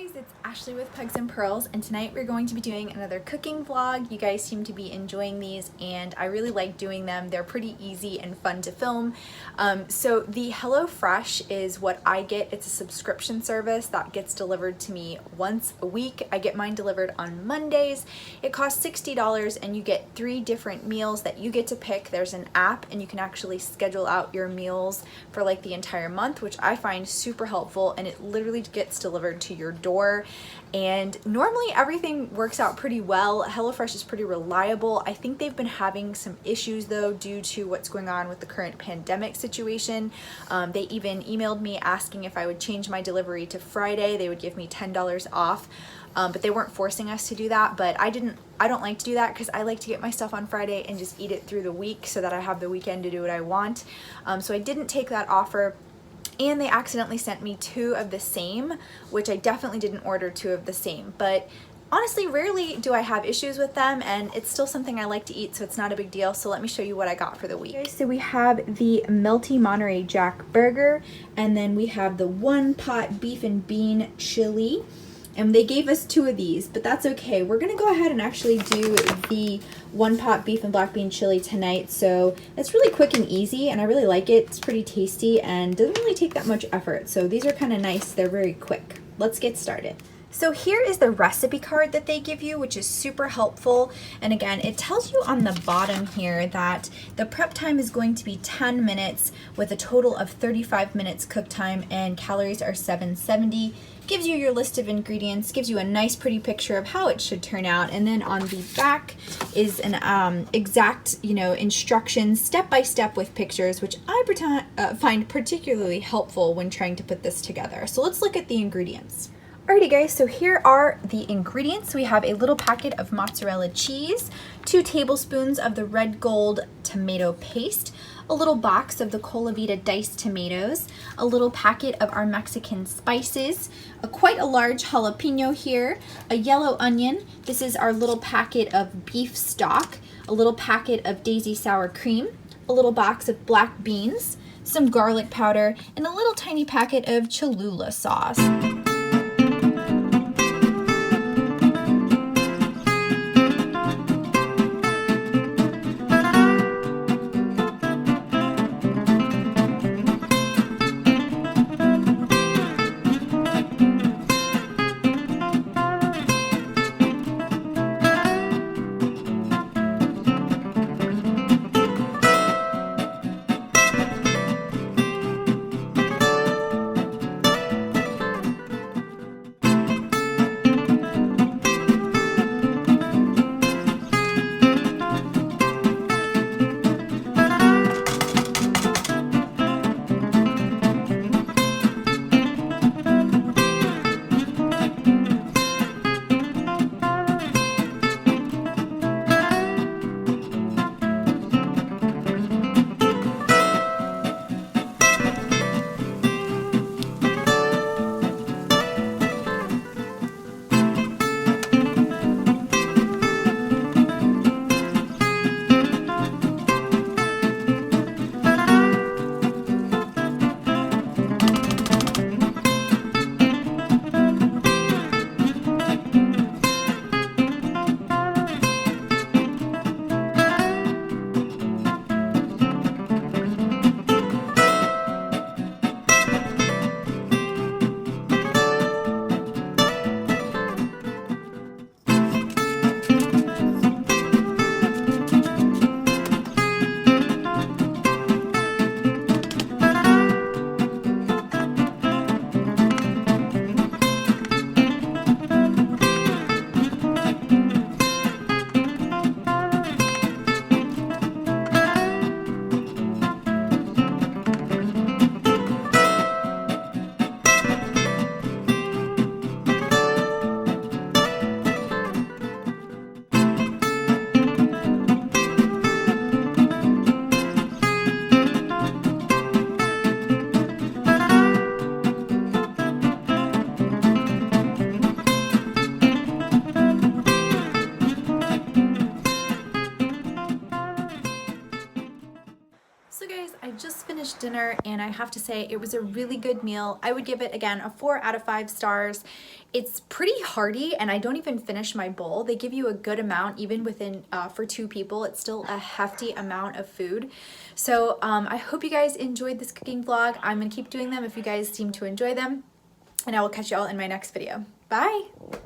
guys, it's Ashley with Pugs and Pearls, and tonight we're going to be doing another cooking vlog. You guys seem to be enjoying these, and I really like doing them. They're pretty easy and fun to film. So the HelloFresh is what I get. It's a subscription service that gets delivered to me once a week. I get mine delivered on Mondays. It costs $60, and you get 3 different meals that you get to pick. There's an app, and you can actually schedule out your meals for like the entire month, which I find super helpful, and it literally gets delivered to your door. And normally everything works out pretty well. HelloFresh is pretty reliable. I think they've been having some issues though due to what's going on with the current pandemic situation. They even emailed me asking if I would change my delivery to Friday. They would give me $10 off. But they weren't forcing us to do that, but I don't like to do that because I like to get my stuff on Friday and just eat it through the week so that I have the weekend to do what I want. So I didn't take that offer. And they accidentally sent me 2 of the same, which I definitely didn't order 2 of the same. But honestly, rarely do I have issues with them, and it's still something I like to eat, so it's not a big deal. So let me show you what I got for the week. Okay, so we have the Melty Monterey Jack burger, and then we have the one pot beef and bean chili. And they gave us 2 of these, but that's okay. We're gonna go ahead and actually do the one pot beef and black bean chili tonight. So it's really quick and easy, and I really like it. It's pretty tasty and doesn't really take that much effort. So these are kind of nice. They're very quick. Let's get started. So here is the recipe card that they give you, which is super helpful. And again, it tells you on the bottom here that the prep time is going to be 10 minutes with a total of 35 minutes cook time, and calories are 770. Gives you your list of ingredients, gives you a nice pretty picture of how it should turn out, and then on the back is an exact, instructions step by step with pictures, which I find particularly helpful when trying to put this together. So let's look at the ingredients. Alrighty guys, so here are the ingredients. We have a little packet of mozzarella cheese, 2 tablespoons of the red gold tomato paste, a little box of the Colavita diced tomatoes, a little packet of our Mexican spices, quite a large jalapeno here, a yellow onion, this is our little packet of beef stock, a little packet of daisy sour cream, a little box of black beans, some garlic powder, and a little tiny packet of Cholula sauce. dinner, and I have to say it was a really good meal. I would give it, again, a 4 out of 5 stars. It's pretty hearty, and I don't even finish my bowl. They give you a good amount, even within, for 2 people. It's still a hefty amount of food. So I hope you guys enjoyed this cooking vlog. I'm gonna keep doing them if you guys seem to enjoy them, and I will catch you all in my next video. Bye!